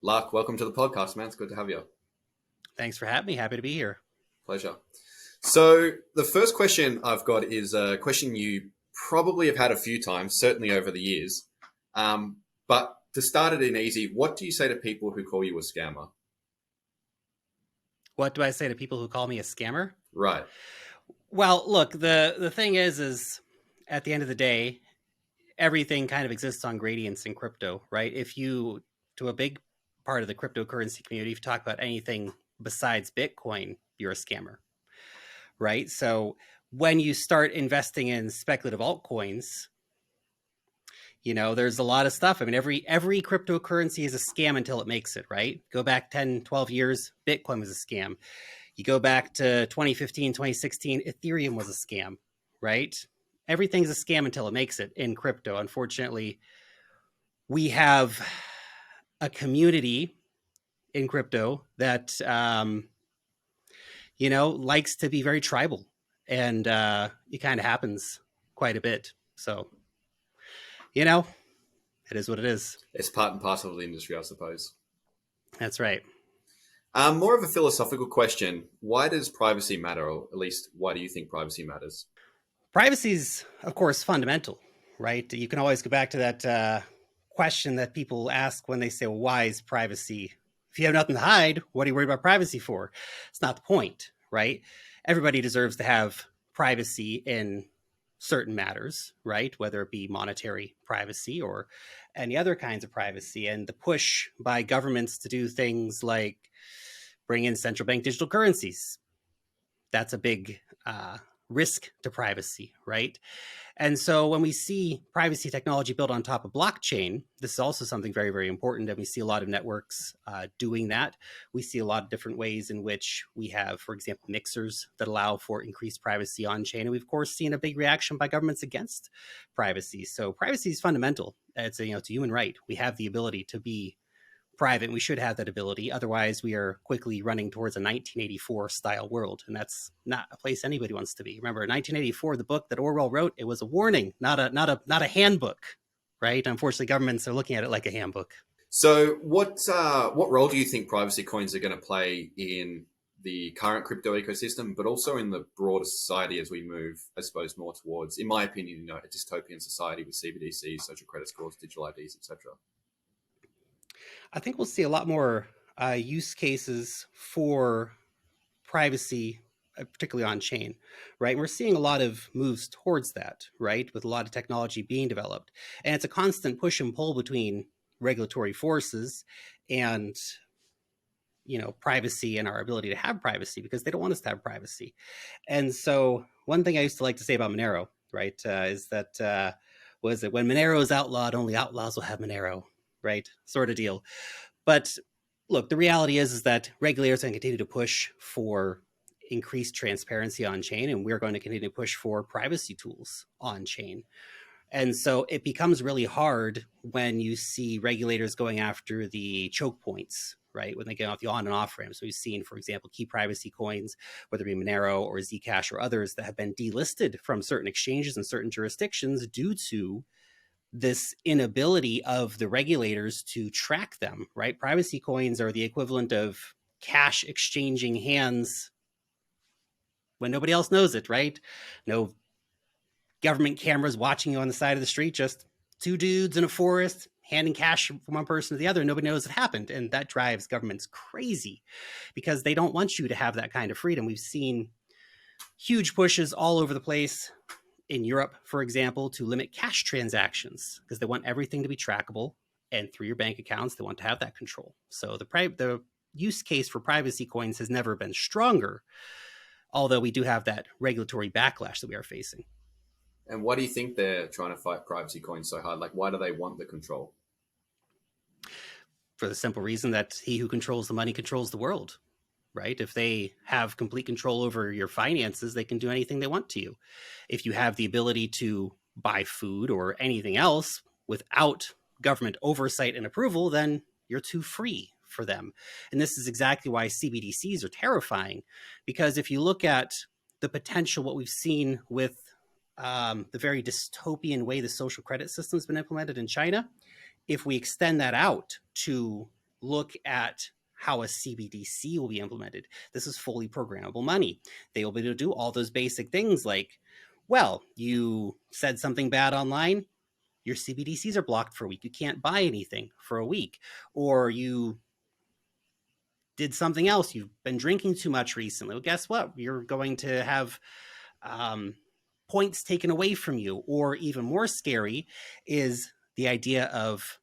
Lark, welcome to the podcast, man. It's good to have you. Thanks for having me. Happy to be here. Pleasure. So, the first question I've got is a question you probably have had a few times, certainly over the years. But to start it in easy, what do you say to people who call you a scammer? What do I say to people who call me a scammer? Right. Well, look, the thing is at the end of the day, everything kind of exists on gradients in crypto, right? If you to a big part of the cryptocurrency community, if you talk about anything besides Bitcoin, you're a scammer, right? So when you start investing in speculative altcoins, there's a lot of stuff. I mean, every cryptocurrency is a scam until it makes it, right? Go back 10, 12 years, Bitcoin was a scam. You go back to 2015, 2016, Ethereum was a scam, right? Everything's a scam until it makes it in crypto. Unfortunately, we have a community in crypto that, likes to be very tribal, and it kind of happens quite a bit. So, you know, it is what it is. It's part and parcel of the industry, I suppose. That's right. More of a philosophical question. Why does privacy matter, or at least why do you think privacy matters? Privacy is, of course, fundamental, right? You can always go back to that question that people ask when they say, well, why is privacy? If you have nothing to hide, what are you worried about privacy for? It's not the point, right? Everybody deserves to have privacy in certain matters, right? Whether it be monetary privacy or any other kinds of privacy. And the push by governments to do things like bring in central bank digital currencies, that's a big risk to privacy, right? And so when we see privacy technology built on top of blockchain, this is also something very, very important. And we see a lot of networks doing that. We see a lot of different ways in which we have, for example, mixers that allow for increased privacy on chain. And we've, of course, seen a big reaction by governments against privacy. So privacy is fundamental. It's a human right. We have the ability to be private, and we should have that ability. Otherwise, we are quickly running towards a 1984 style world, and that's not a place anybody wants to be. Remember, 1984, the book that Orwell wrote, it was a warning, not a handbook, right? Unfortunately, governments are looking at it like a handbook. So, what role do you think privacy coins are going to play in the current crypto ecosystem, but also in the broader society as we move, I suppose, more towards, in my opinion, a dystopian society with CBDCs, social credit scores, digital IDs, etc. I think we'll see a lot more use cases for privacy, particularly on chain, right? And we're seeing a lot of moves towards that, right? With a lot of technology being developed. And it's a constant push and pull between regulatory forces and privacy and our ability to have privacy, because they don't want us to have privacy. And so one thing I used to like to say about Monero, right, is that was that when Monero is outlawed, only outlaws will have Monero, right? Sort of deal. But look, the reality is that regulators are going to continue to push for increased transparency on chain, and we're going to continue to push for privacy tools on chain. And so it becomes really hard when you see regulators going after the choke points, right? When they get off the on and off ramps. So we've seen, for example, key privacy coins, whether it be Monero or Zcash or others, that have been delisted from certain exchanges in certain jurisdictions due to this inability of the regulators to track them, right? Privacy coins are the equivalent of cash exchanging hands when nobody else knows it, right? No government cameras watching you on the side of the street, just two dudes in a forest handing cash from one person to the other. Nobody knows it happened. And that drives governments crazy because they don't want you to have that kind of freedom. We've seen huge pushes all over the place in Europe, for example, to limit cash transactions because they want everything to be trackable. And through your bank accounts, they want to have that control. So the use case for privacy coins has never been stronger, although we do have that regulatory backlash that we are facing. And why do you think they're trying to fight privacy coins so hard? Like, why do they want the control? For the simple reason that he who controls the money controls the world, right? If they have complete control over your finances, they can do anything they want to you. If you have the ability to buy food or anything else without government oversight and approval, then you're too free for them. And this is exactly why CBDCs are terrifying, because if you look at the potential, what we've seen with the very dystopian way the social credit system has been implemented in China, if we extend that out to look at how a CBDC will be implemented. This is fully programmable money. They will be able to do all those basic things like, well, you said something bad online, your CBDCs are blocked for a week. You can't buy anything for a week. Or you did something else. You've been drinking too much recently. Well, guess what? You're going to have points taken away from you. Or even more scary is the idea of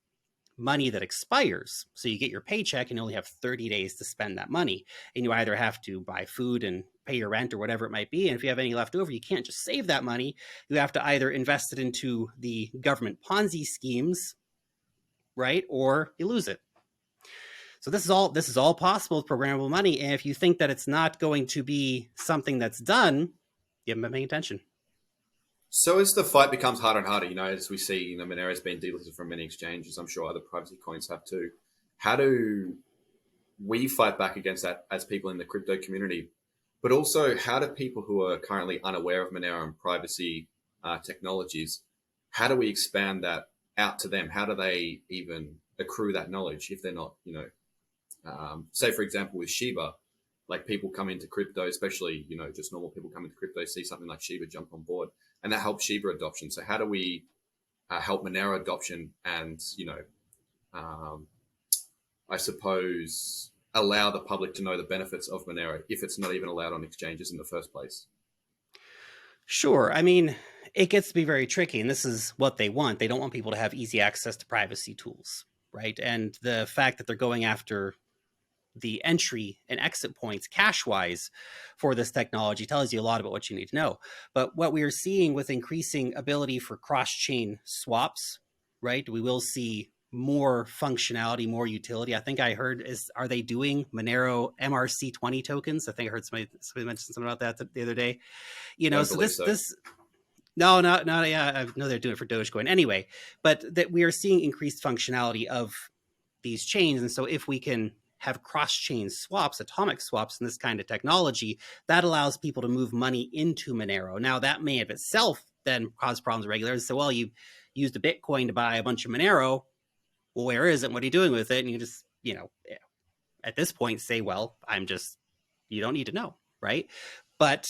money that expires. So you get your paycheck and you only have 30 days to spend that money. And you either have to buy food and pay your rent or whatever it might be. And if you have any left over, you can't just save that money. You have to either invest it into the government Ponzi schemes, right? Or you lose it. So this is all possible with programmable money. And if you think that it's not going to be something that's done, you haven't been paying attention. So as the fight becomes harder and harder, as we see, Monero has been delisted from many exchanges. I'm sure other privacy coins have too. How do we fight back against that as people in the crypto community? But also, how do people who are currently unaware of Monero and privacy technologies, how do we expand that out to them? How do they even accrue that knowledge if they're not, say, for example, with Shiba, like people come into crypto, especially, just normal people come into crypto, see something like Shiba, jump on board, and that helps Shiba adoption. So how do we help Monero adoption and, I suppose, allow the public to know the benefits of Monero if it's not even allowed on exchanges in the first place? Sure. I mean, it gets to be very tricky, and this is what they want. They don't want people to have easy access to privacy tools, right? And the fact that they're going after the entry and exit points cache-wise for this technology tells you a lot about what you need to know. But what we are seeing with increasing ability for cross-chain swaps, right? We will see more functionality, more utility. I think I heard are they doing Monero MRC20 tokens? I think I heard somebody mention something about that the other day. So this no, yeah, I know they're doing it for Dogecoin anyway, but that we are seeing increased functionality of these chains. And so if we can have cross-chain swaps, atomic swaps in this kind of technology, that allows people to move money into Monero. Now, that may of itself then cause problems with regulators. So, well, you used a Bitcoin to buy a bunch of Monero. Well, where is it? What are you doing with it? And you just, at this point say, well, you don't need to know, right? But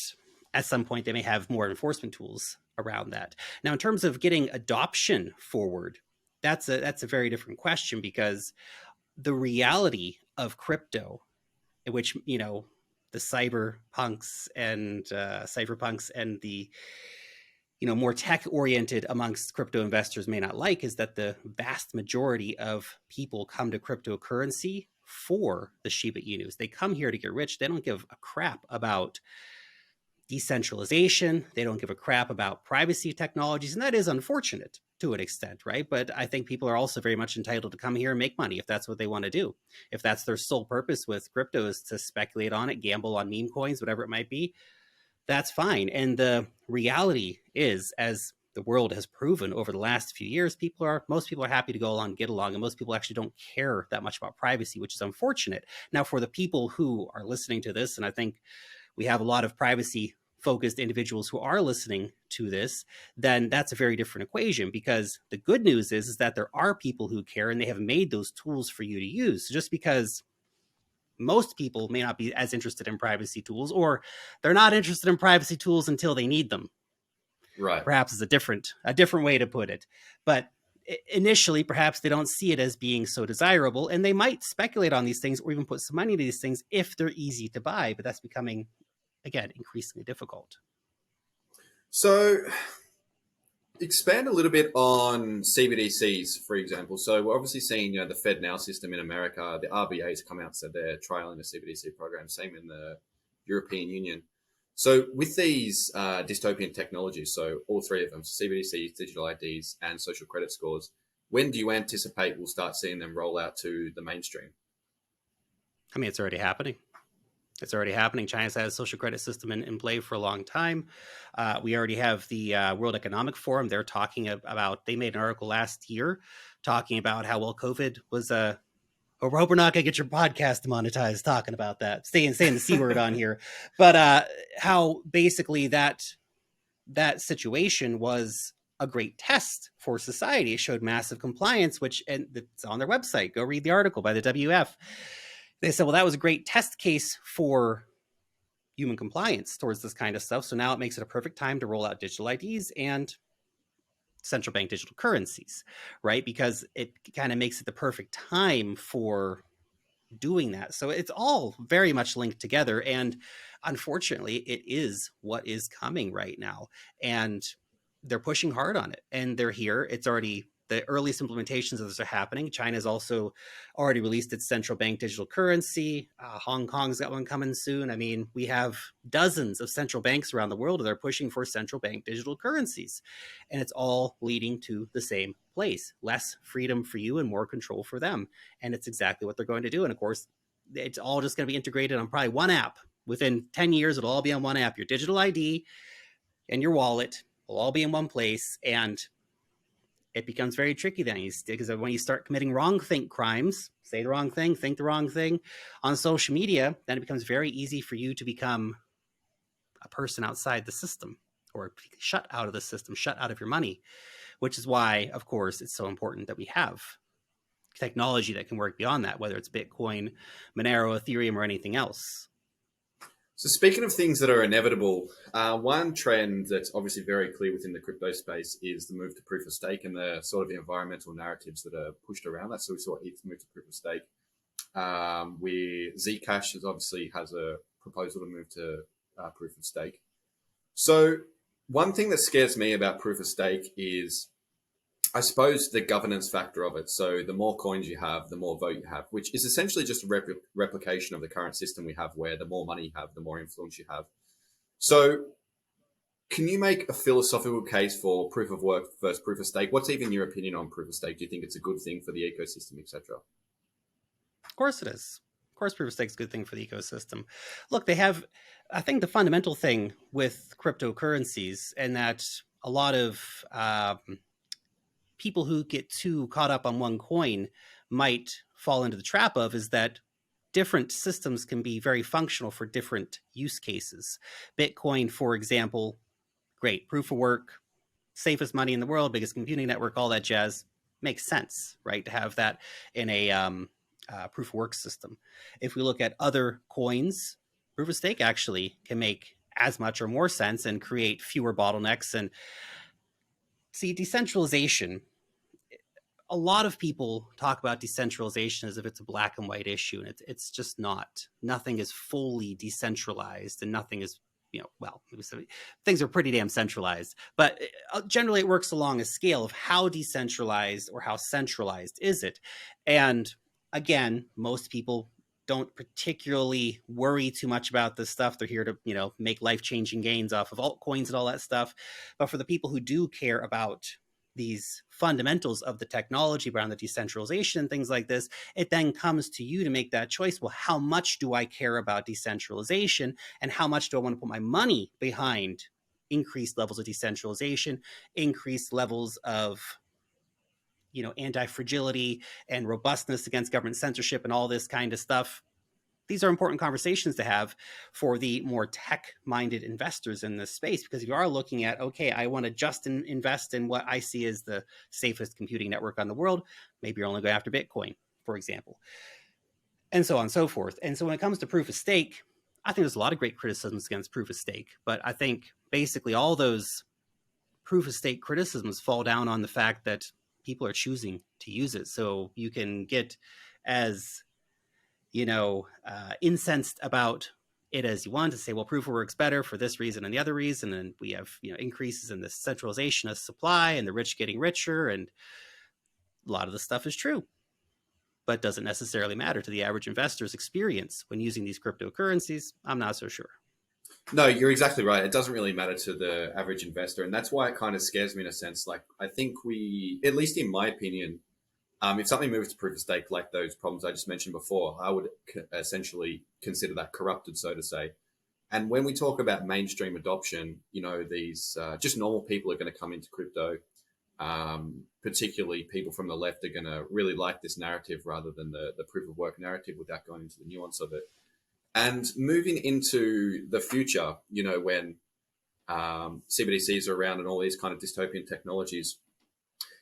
at some point, they may have more enforcement tools around that. Now, in terms of getting adoption forward, that's a very different question, because the reality of crypto, in which, the cyberpunks and the, more tech-oriented amongst crypto investors may not like, is that the vast majority of people come to cryptocurrency for the Shiba Inus. They come here to get rich. They don't give a crap about decentralization. They don't give a crap about privacy technologies. And that is unfortunate to an extent, right? But I think people are also very much entitled to come here and make money if that's what they want to do. If that's their sole purpose with crypto, is to speculate on it, gamble on meme coins, whatever it might be, that's fine. And the reality is, as the world has proven over the last few years, most people are happy to go along and get along, and most people actually don't care that much about privacy, which is unfortunate. Now, for the people who are listening to this, and I think we have a lot of privacy focused individuals who are listening to this, then that's a very different equation, because the good news is that there are people who care, and they have made those tools for you to use. So just because most people may not be as interested in privacy tools, or they're not interested in privacy tools until they need them, right? Perhaps is a different way to put it. But initially, perhaps they don't see it as being so desirable, and they might speculate on these things or even put some money into these things if they're easy to buy. But that's becoming, again, increasingly difficult. So expand a little bit on CBDCs, for example. So we're obviously seeing, the Fed Now system in America. The RBA has come out and said they're trialing a CBDC program. Same in the European Union. So with these dystopian technologies, so all three of them, CBDCs, digital IDs, and social credit scores, when do you anticipate we'll start seeing them roll out to the mainstream? I mean, it's already happening. China's had a social credit system in play for a long time. We already have the World Economic Forum. They're talking about, they made an article last year talking about how, well, COVID was we hope we're not going to get your podcast demonetized talking about that. Saying the C word on here. But how basically that situation was a great test for society. It showed massive compliance, which, and it's on their website. Go read the article by the WF. They said, well, that was a great test case for human compliance towards this kind of stuff. So now it makes it a perfect time to roll out digital IDs and central bank digital currencies, right? Because it kind of makes it the perfect time for doing that. So it's all very much linked together. And unfortunately, it is what is coming right now. And they're pushing hard on it. And they're here. It's already, the earliest implementations of this are happening. China's also already released its central bank digital currency. Hong Kong's got one coming soon. I mean, we have dozens of central banks around the world that are pushing for central bank digital currencies. And it's all leading to the same place: less freedom for you and more control for them. And it's exactly what they're going to do. And of course, it's all just going to be integrated on probably one app. Within 10 years, it'll all be on one app. Your digital ID and your wallet will all be in one place. And it becomes very tricky then, because when you start committing wrong think crimes, say the wrong thing, think the wrong thing on social media, then it becomes very easy for you to become a person outside the system, or shut out of the system, shut out of your money, which is why, of course, it's so important that we have technology that can work beyond that, whether it's Bitcoin, Monero, Ethereum, or anything else. So speaking of things that are inevitable, one trend that's obviously very clear within the crypto space is the move to proof of stake and the sort of environmental narratives that are pushed around that. So we saw ETH move to proof of stake. Where Zcash has a proposal to move to proof of stake. So one thing that scares me about proof of stake is, I suppose, the governance factor of it. So the more coins you have, the more vote you have, which is essentially just a replication of the current system we have, where the more money you have, the more influence you have. So can you make a philosophical case for proof of work versus proof of stake? What's even your opinion on proof of stake? Do you think it's a good thing for the ecosystem, etc.? Of course it is. Of course, proof of stake is a good thing for the ecosystem. Look, they have, I think the fundamental thing with cryptocurrencies, and that a lot of people who get too caught up on one coin might fall into the trap of, is that different systems can be very functional for different use cases. Bitcoin, for example, great, proof of work, safest money in the world, biggest computing network, all that jazz, makes sense, right, to have that in a proof of work system. If we look at other coins, proof of stake actually can make as much or more sense and create fewer bottlenecks. And see, decentralization, a lot of people talk about decentralization as if it's a black and white issue, and it's just not. Nothing is fully decentralized, and nothing is, well, things are pretty damn centralized, but generally it works along a scale of how decentralized or how centralized is it. And again, most people don't particularly worry too much about this stuff. They're here to, make life-changing gains off of altcoins and all that stuff. But for the people who do care about these fundamentals of the technology around the decentralization and things like this, it then comes to you to make that choice. Well, how much do I care about decentralization, and how much do I want to put my money behind increased levels of decentralization, increased levels of anti-fragility and robustness against government censorship and all this kind of stuff? These are important conversations to have for the more tech-minded investors in this space, because if you are looking at, okay, I want to just invest in what I see as the safest computing network on the world, maybe you're only going after Bitcoin, for example, and so on and so forth. And so when it comes to proof of stake, I think there's a lot of great criticisms against proof of stake, but I think basically all those proof of stake criticisms fall down on the fact that people are choosing to use it. So you can get as, incensed about it as you want to say, well, proof of work's better for this reason and the other reason. And we have, increases in the centralization of supply and the rich getting richer. And a lot of the stuff is true, but doesn't necessarily matter to the average investor's experience when using these cryptocurrencies. I'm not so sure. No, you're exactly right. It doesn't really matter to the average investor. And that's why it kind of scares me in a sense. Like, I think we, at least in my opinion, if something moves to proof of stake, like those problems I just mentioned before, I would essentially consider that corrupted, so to say. And when we talk about mainstream adoption, these just normal people are going to come into crypto. Particularly people from the left are going to really like this narrative rather than the proof of work narrative, without going into the nuance of it. And moving into the future, when CBDCs are around and all these kind of dystopian technologies,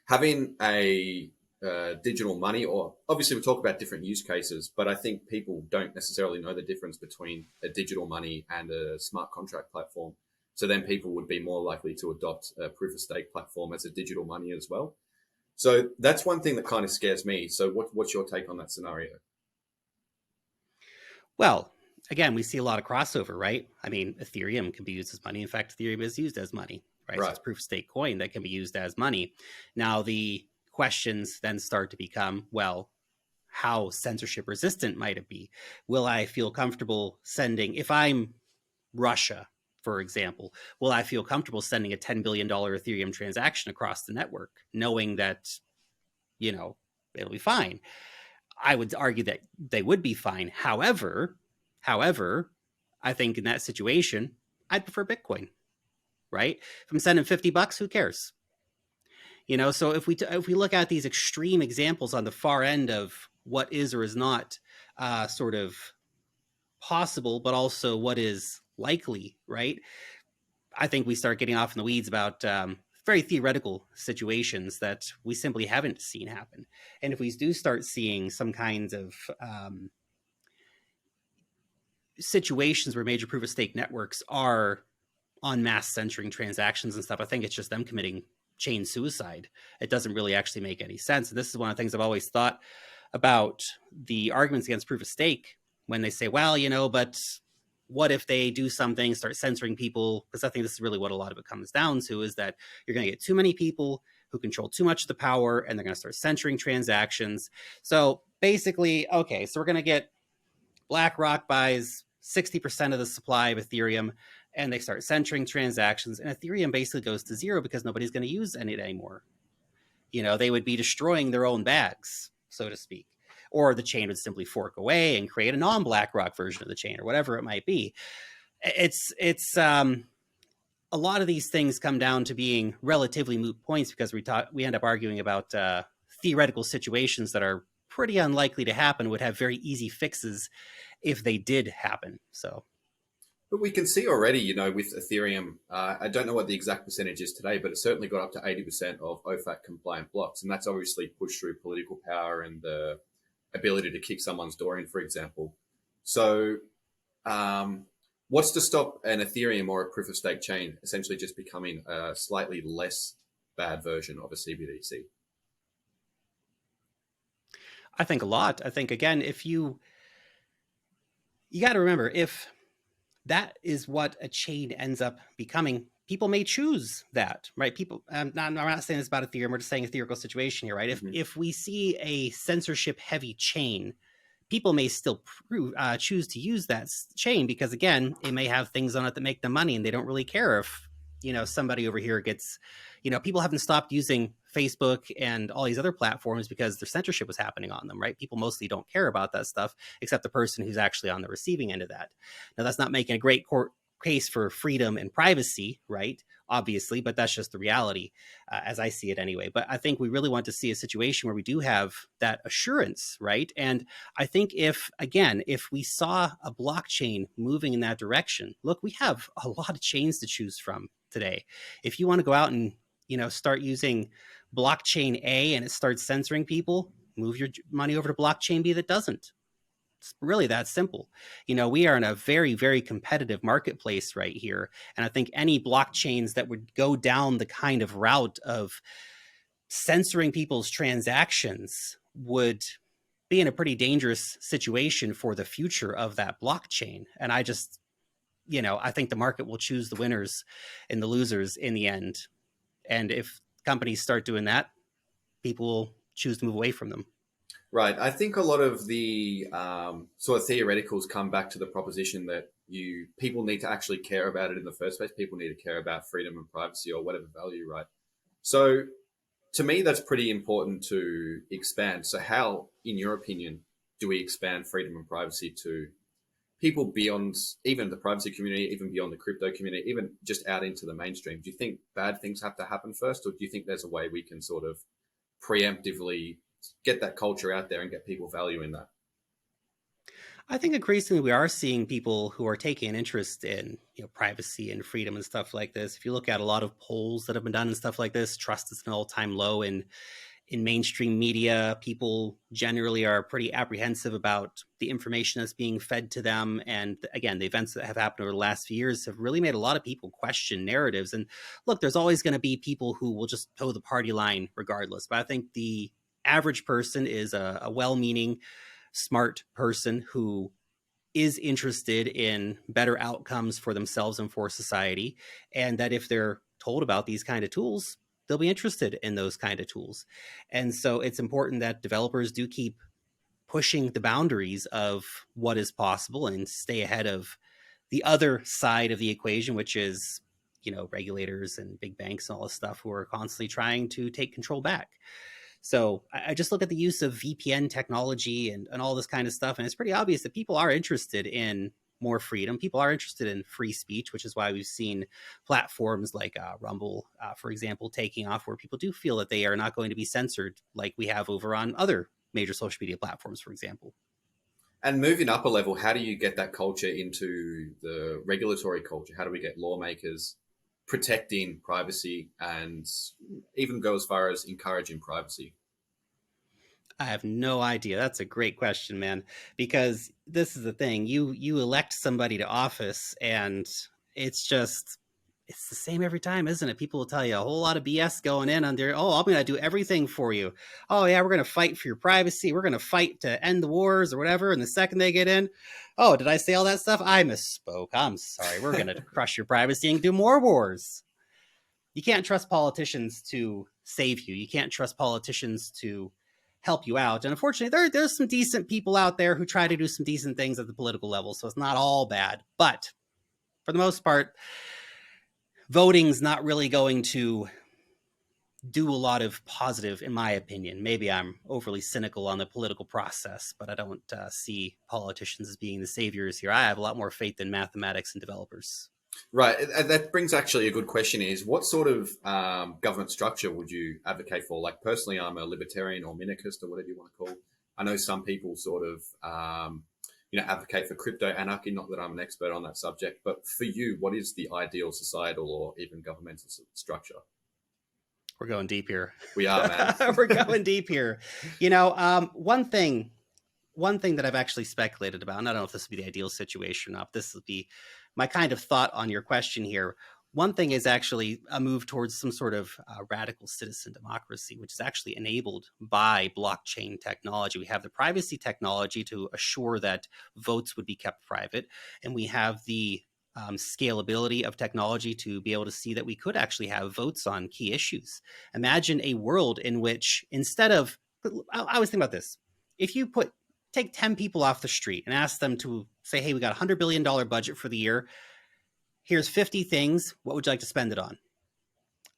having a digital money, or obviously we talk about different use cases, but I think people don't necessarily know the difference between a digital money and a smart contract platform. So then people would be more likely to adopt a proof of stake platform as a digital money as well. So that's one thing that kind of scares me. So what's your take on that scenario? Well, again, we see a lot of crossover, right? I mean, Ethereum can be used as money. In fact, Ethereum is used as money, right? So Right. it's proof of stake coin that can be used as money. Now, the questions then start to become, well, how censorship resistant might it be? Will I feel comfortable sending, if I'm Russia, for example, will I feel comfortable sending a $10 billion Ethereum transaction across the network, knowing that, it'll be fine? I would argue that they would be fine. However, I think in that situation, I'd prefer Bitcoin, right? If I'm sending $50, who cares? So if we look at these extreme examples on the far end of what is or is not sort of possible, but also what is likely, right? I think we start getting off in the weeds about very theoretical situations that we simply haven't seen happen. And if we do start seeing some kinds of situations where major proof of stake networks are on mass censoring transactions and stuff, I think it's just them committing chain suicide. It doesn't really actually make any sense. And this is one of the things I've always thought about the arguments against proof of stake, when they say, well, but what if they do something, start censoring people? Because I think this is really what a lot of it comes down to, is that you're going to get too many people who control too much of the power, and they're going to start censoring transactions. So basically, okay, so we're going to get BlackRock buys 60% of the supply of Ethereum, and they start censoring transactions, and Ethereum basically goes to zero because nobody's going to use it anymore. They would be destroying their own bags, so to speak. Or the chain would simply fork away and create a non-BlackRock version of the chain, or whatever it might be. It's a lot of these things come down to being relatively moot points, because we end up arguing about theoretical situations that are pretty unlikely to happen, would have very easy fixes if they did happen. So, but we can see already, with Ethereum, I don't know what the exact percentage is today, but it certainly got up to 80% of OFAC compliant blocks. And that's obviously pushed through political power and the ability to kick someone's door in, for example. So what's to stop an Ethereum or a proof of stake chain essentially just becoming a slightly less bad version of a CBDC? I think a lot. I think, again, if you got to remember, if that is what a chain ends up becoming, people may choose that, right? People, I'm not saying this about Ethereum, we're just saying a theoretical situation here, right? If we see a censorship heavy chain, people may still choose to use that chain, because, again, it may have things on it that make them money, and they don't really care if, somebody over here gets, people haven't stopped using Facebook and all these other platforms because their censorship was happening on them, right? People mostly don't care about that stuff, except the person who's actually on the receiving end of that. Now, that's not making a great case for freedom and privacy, right? Obviously, but that's just the reality, as I see it anyway. But I think we really want to see a situation where we do have that assurance, right? And I think if we saw a blockchain moving in that direction, look, we have a lot of chains to choose from today. If you want to go out and, start using blockchain A and it starts censoring people, move your money over to blockchain B that doesn't. It's really that simple. We are in a very, very competitive marketplace right here. And I think any blockchains that would go down the kind of route of censoring people's transactions would be in a pretty dangerous situation for the future of that blockchain. And I just, I think the market will choose the winners and the losers in the end. And if companies start doing that, people will choose to move away from them. Right. I think a lot of the sort of theoreticals come back to the proposition that people need to actually care about it in the first place. People need to care about freedom and privacy or whatever value, right? So to me, that's pretty important to expand. So how, in your opinion, do we expand freedom and privacy to people beyond even the privacy community, even beyond the crypto community, even just out into the mainstream? Do you think bad things have to happen first, or do you think there's a way we can sort of preemptively get that culture out there and get people valuing that? I think increasingly we are seeing people who are taking an interest in, privacy and freedom and stuff like this. If you look at a lot of polls that have been done and stuff like this, trust is an all-time low in mainstream media. People generally are pretty apprehensive about the information that's being fed to them. And again, the events that have happened over the last few years have really made a lot of people question narratives. And look, there's always going to be people who will just toe the party line regardless. But I think the average person is a well-meaning, smart person who is interested in better outcomes for themselves and for society, and that if they're told about these kind of tools, they'll be interested in those kind of tools. And so it's important that developers do keep pushing the boundaries of what is possible and stay ahead of the other side of the equation, which is, regulators and big banks and all this stuff who are constantly trying to take control back. So I just look at the use of VPN technology and all this kind of stuff, and it's pretty obvious that people are interested in more freedom. People are interested in free speech, which is why we've seen platforms like Rumble, for example, taking off, where people do feel that they are not going to be censored like we have over on other major social media platforms, for example. And moving up a level, how do you get that culture into the regulatory culture? How do we get lawmakers protecting privacy and even go as far as encouraging privacy? I have no idea. That's a great question, man. Because this is the thing: you elect somebody to office, and it's just it's the same every time, isn't it? People will tell you a whole lot of BS going in on their, oh, I'm going to do everything for you. Oh yeah, we're going to fight for your privacy. We're going to fight to end the wars or whatever. And the second they get in, oh, did I say all that stuff? I misspoke. I'm sorry. We're going to crush your privacy and do more wars. You can't trust politicians to save you. You can't trust politicians to help you out. And unfortunately, there's some decent people out there who try to do some decent things at the political level. So it's not all bad. But for the most part, voting's not really going to do a lot of positive, in my opinion. Maybe I'm overly cynical on the political process, but I don't see politicians as being the saviors here. I have a lot more faith in mathematics and developers. Right. That brings actually a good question is what sort of government structure would you advocate for? Like personally, I'm a libertarian or minarchist or whatever you want to call. I know some people sort of, advocate for crypto anarchy. Not that I'm an expert on that subject, but for you, what is the ideal societal or even governmental structure? We're going deep here. We are, man. We're going deep here. One thing that I've actually speculated about, and I don't know if this would be the ideal situation or not, this would be my kind of thought on your question here. One thing is actually a move towards some sort of radical citizen democracy, which is actually enabled by blockchain technology. We have the privacy technology to assure that votes would be kept private, and we have the scalability of technology to be able to see that we could actually have votes on key issues. Imagine a world in which instead of, I was thinking about this, if you take 10 people off the street and ask them to say, hey, we got $100 billion budget for the year. Here's 50 things. What would you like to spend it on?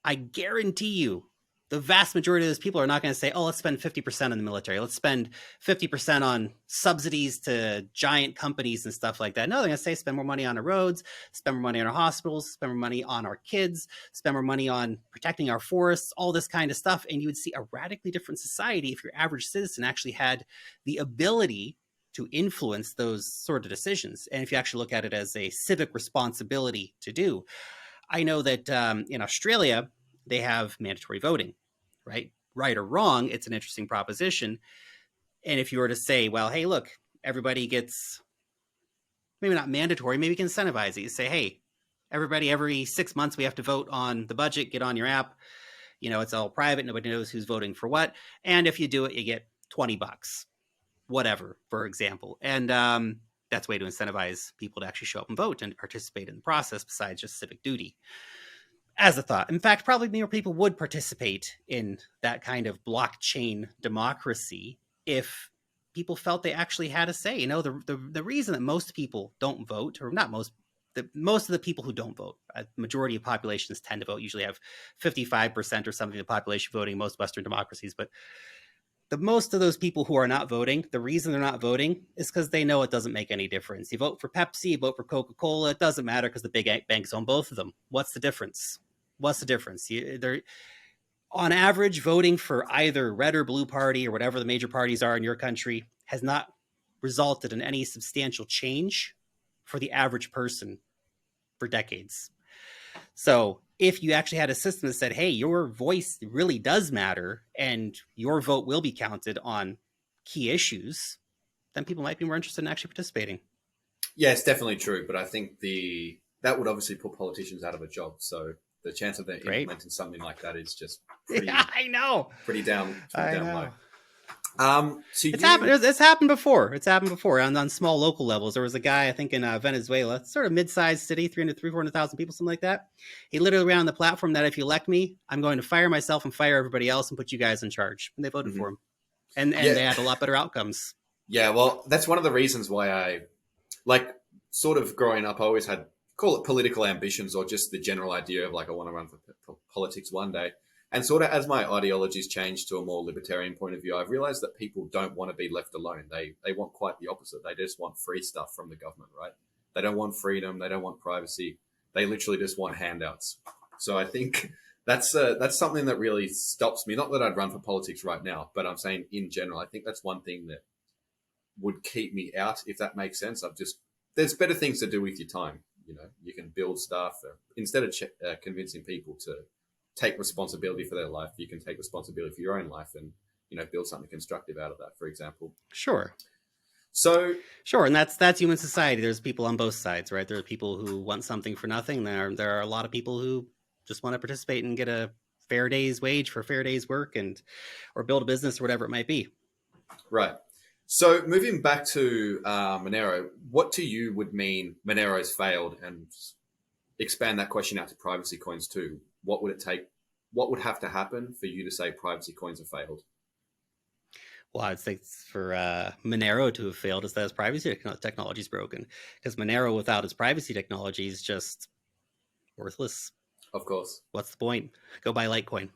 I guarantee you the vast majority of those people are not going to say, oh, let's spend 50% on the military. Let's spend 50% on subsidies to giant companies and stuff like that. No, they're going to say, spend more money on our roads, spend more money on our hospitals, spend more money on our kids, spend more money on protecting our forests, all this kind of stuff. And you would see a radically different society if your average citizen actually had the ability to influence those sort of decisions. And if you actually look at it as a civic responsibility to do, I know that in Australia, they have mandatory voting, right? Right or wrong, it's an interesting proposition. And if you were to say, well, hey, look, everybody gets, maybe not mandatory, maybe you can incentivize it. You say, hey, everybody, every 6 months we have to vote on the budget, get on your app. It's all private. Nobody knows who's voting for what. And if you do it, you get $20, whatever, for example. And that's a way to incentivize people to actually show up and vote and participate in the process besides just civic duty. As a thought. In fact, probably more people would participate in that kind of blockchain democracy if people felt they actually had a say. The reason that most people don't vote, or not most, most of the people who don't vote, a majority of populations tend to vote, usually have 55% or something of the population voting in most Western democracies. But the most of those people who are not voting, the reason they're not voting is because they know it doesn't make any difference. You vote for Pepsi, you vote for Coca-Cola, it doesn't matter because the big banks own both of them. What's the difference? What's the difference? They're, on average, voting for either red or blue party or whatever the major parties are in your country has not resulted in any substantial change for the average person for decades. So if you actually had a system that said, hey, your voice really does matter and your vote will be counted on key issues, then people might be more interested in actually participating. Yeah, it's definitely true, but I think that would obviously put politicians out of a job. So the chance of them implementing something like that is just pretty, yeah, I know. pretty down low. It's happened before. It's happened before on small local levels. There was a guy, I think, in Venezuela, sort of mid-sized city, 400,000 people, something like that. He literally ran on the platform that if you elect me, I'm going to fire myself and fire everybody else and put you guys in charge. And they voted for him. And they had a lot better outcomes. Yeah, well, that's one of the reasons why I, like, sort of growing up, I always had, call it political ambitions or just the general idea of, like, I want to run for politics one day. And sort of as my ideologies changed to a more libertarian point of view, I've realized that people don't want to be left alone. They want quite the opposite. They just want free stuff from the government, right? They don't want freedom. They don't want privacy. They literally just want handouts. So I think that's something that really stops me. Not that I'd run for politics right now, but I'm saying in general, I think that's one thing that would keep me out, if that makes sense. There's better things to do with your time. You know, you can build stuff instead of convincing people to take responsibility for their life. You can take responsibility for your own life and, you know, build something constructive out of that, for example. Sure. And that's human society. There's people on both sides, right? There are people who want something for nothing. There are a lot of people who just want to participate and get a fair day's wage for a fair day's work or build a business or whatever it might be. Right. So moving back to Monero, what to you would mean Monero's failed, and expand that question out to privacy coins too? What would it take? What would have to happen for you to say privacy coins have failed? Well, I'd say for Monero to have failed is that its privacy technology is broken. Because Monero without its privacy technology is just worthless. Of course. What's the point? Go buy Litecoin,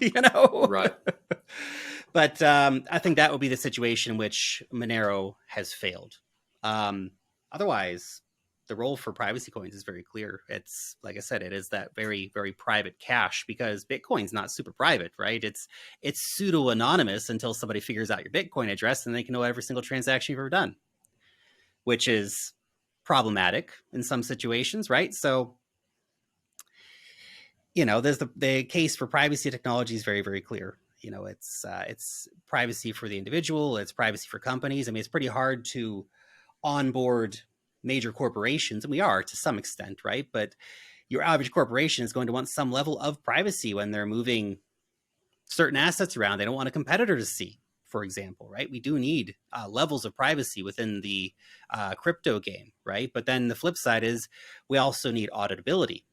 you know? Right. But I think that would be the situation in which Monero has failed. Otherwise, the role for privacy coins is very clear. It's, like I said, it is that very, very private cash, because Bitcoin's not super private, right? It's pseudo anonymous until somebody figures out your Bitcoin address and they can know every single transaction you've ever done, which is problematic in some situations, right? So, you know, there's the case for privacy technology is very, very clear. You know, it's privacy for the individual, it's privacy for companies. I mean, it's pretty hard to onboard major corporations, and we are to some extent, right? But your average corporation is going to want some level of privacy when they're moving certain assets around. They don't want a competitor to see, for example, right? We do need levels of privacy within the crypto game, right? But then the flip side is we also need auditability,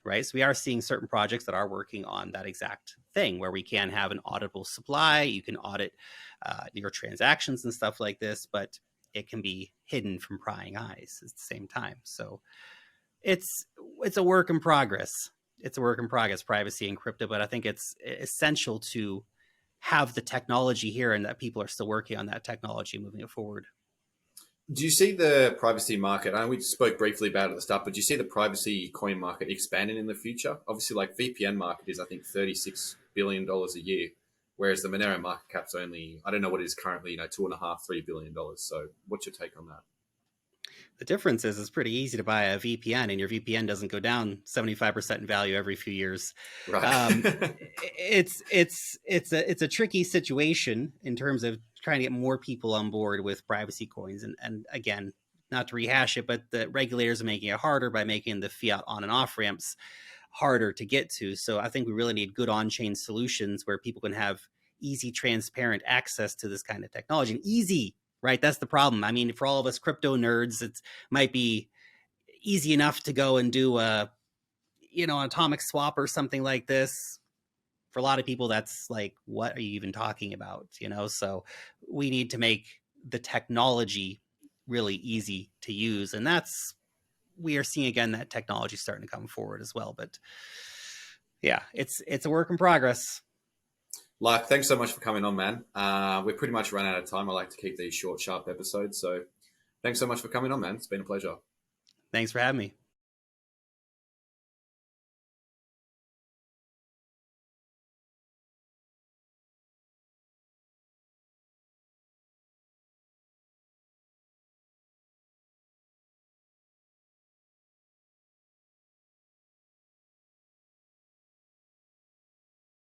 right? So we are seeing certain projects that are working on that exact thing, where we can have an auditable supply. You can audit your transactions and stuff like this, but it can be hidden from prying eyes at the same time. So it's a work in progress. It's a work in progress, privacy in crypto, but I think it's essential to have the technology here, and that people are still working on that technology, moving it forward. Do you see the privacy market? I know we spoke briefly about it at the start, but do you see the privacy coin market expanding in the future? Obviously, like VPN market is, I think, $36 billion a year, whereas the Monero market cap's only, I don't know what it is currently, you know, $2.5–3 billion. So what's your take on that? The difference is it's pretty easy to buy a VPN, and your VPN doesn't go down 75% in value every few years. Right. It's a tricky situation in terms of trying to get more people on board with privacy coins. And again, not to rehash it, but the regulators are making it harder by making the fiat on and off ramps harder to get to. So I think we really need good on-chain solutions where people can have easy, transparent access to this kind of technology. And easy, right? That's the problem. I mean, for all of us crypto nerds, it might be easy enough to go and do an atomic swap or something like this. For a lot of people, that's like, what are you even talking about? You know, so we need to make the technology really easy to use. And we are seeing again that technology starting to come forward as well. But yeah, it's a work in progress. Lark, thanks so much for coming on, man. We're pretty much run out of time. I like to keep these short, sharp episodes. So thanks so much for coming on, man. It's been a pleasure. Thanks for having me.